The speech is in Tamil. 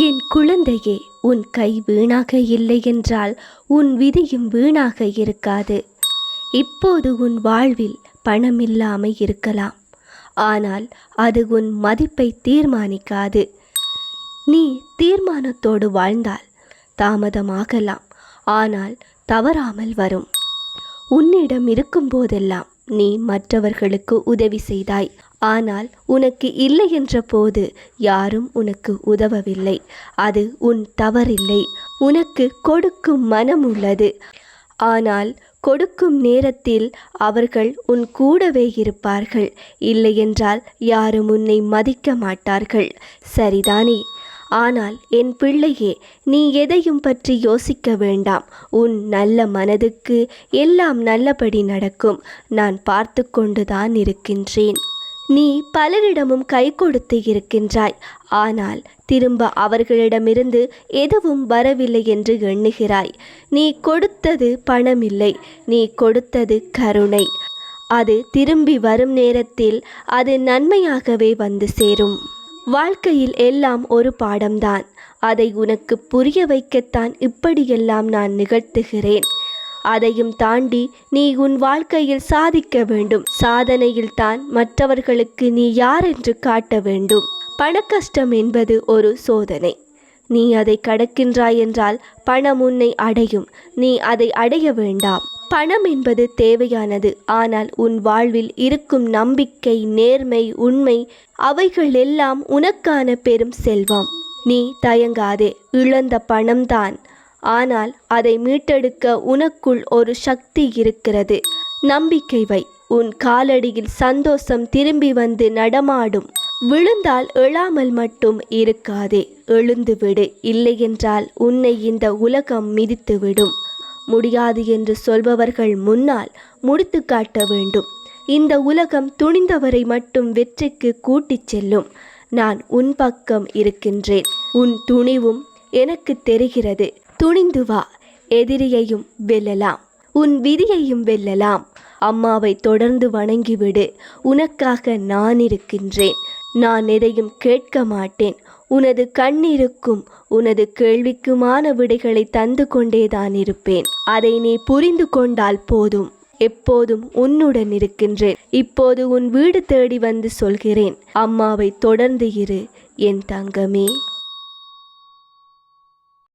என் குழந்தையே, உன் கை வீணாக இல்லை என்றால் உன் விதியும் வீணாக இருக்காது. இப்போது உன் வாழ்வில் பணம் இல்லாமல் இருக்கலாம், ஆனால் அது உன் மதிப்பை தீர்மானிக்காது. நீ தீர்மானத்தோடு வாழ்ந்தால் தாமதமாகலாம், ஆனால் தவறாமல் வரும். உன்னிடம் இருக்கும்போதெல்லாம் நீ மற்றவர்களுக்கு உதவி செய்தாய், ஆனால் உனக்கு இல்லை என்ற போது யாரும் உனக்கு உதவவில்லை. அது உன் தவறில்லை. உனக்கு கொடுக்கும் மனம் உள்ளது, ஆனால் கொடுக்கும் நேரத்தில் அவர்கள் உன் கூடவே இருப்பார்கள். இல்லையென்றால் யாரும் உன்னை மதிக்க மாட்டார்கள். சரிதானே? ஆனால் என் பிள்ளையே, நீ எதையும் பற்றி யோசிக்க வேண்டாம். உன் நல்ல மனதுக்கு எல்லாம் நல்லபடி நடக்கும். நான் பார்த்து கொண்டுதான் இருக்கின்றேன். நீ பலரிடமும் கை கொடுத்து இருக்கின்றாய், ஆனால் திரும்ப அவர்களிடமிருந்து எதுவும் வரவில்லை என்று எண்ணுகிறாய். நீ கொடுத்தது பணமில்லை, நீ கொடுத்தது கருணை. அது திரும்பி வரும் நேரத்தில் அது நன்மையாகவே வந்து சேரும். வாழ்க்கையில் எல்லாம் ஒரு பாடம்தான். அதை உனக்கு புரிய வைக்கத்தான் இப்படியெல்லாம் நான் நிகழ்த்துகிறேன். அதையும் தாண்டி நீ உன் வாழ்க்கையில் சாதிக்க வேண்டும். சாதனையில் தான் மற்றவர்களுக்கு நீ யார் என்று காட்ட வேண்டும். பணக்கஷ்டம் என்பது ஒரு சோதனை. நீ அதை கடக்கின்றாய் என்றால் பணம் உன்னை அடையும். நீ அதை அடைய வேண்டாம். பணம் என்பது தேவையானது, ஆனால் உன் வாழ்வில் இருக்கும் நம்பிக்கை, நேர்மை, உண்மை, அவைகள் எல்லாம் உனக்கான பெரும் செல்வம். நீ தயங்காதே. இழந்த பணம்தான், ஆனால் அதை மீட்டெடுக்க உனக்குள் ஒரு சக்தி இருக்கிறது. நம்பிக்கை வை. உன் காலடியில் சந்தோஷம் திரும்பி வந்து நடமாடும். விழுந்தால் எழாமல் மட்டும் இருக்காதே, எழுந்துவிடு. இல்லையென்றால் உன்னை இந்த உலகம் மிதித்துவிடும். முடியாது என்று சொல்பவர்கள் முன்னால் முடித்து காட்ட வேண்டும். இந்த உலகம் துணிந்தவரை மட்டும் வெற்றிக்கு கூட்டிச் செல்லும். நான் உன் பக்கம் இருக்கின்றேன். உன் துணிவும் எனக்கு தெரிகிறது. துணிந்து வா. எதிரியையும் வெல்லலாம், உன் விதியையும் வெல்லலாம். அம்மாவை தொடர்ந்து வணங்கிவிடு. உனக்காக நான் இருக்கின்றேன். நான் எதையும் கேட்க மாட்டேன். உனது கண்ணீருக்கும் உனது கேள்விக்குமான விடைகளை தந்து கொண்டேதான் இருப்பேன். அதை நீ புரிந்து கொண்டால் போதும். எப்போதும் உன்னுடன் இருக்கின்றேன். இப்போது உன் வீடு தேடி வந்து சொல்கிறேன், அம்மாவை தொடர்ந்து இரு என் தங்கமே.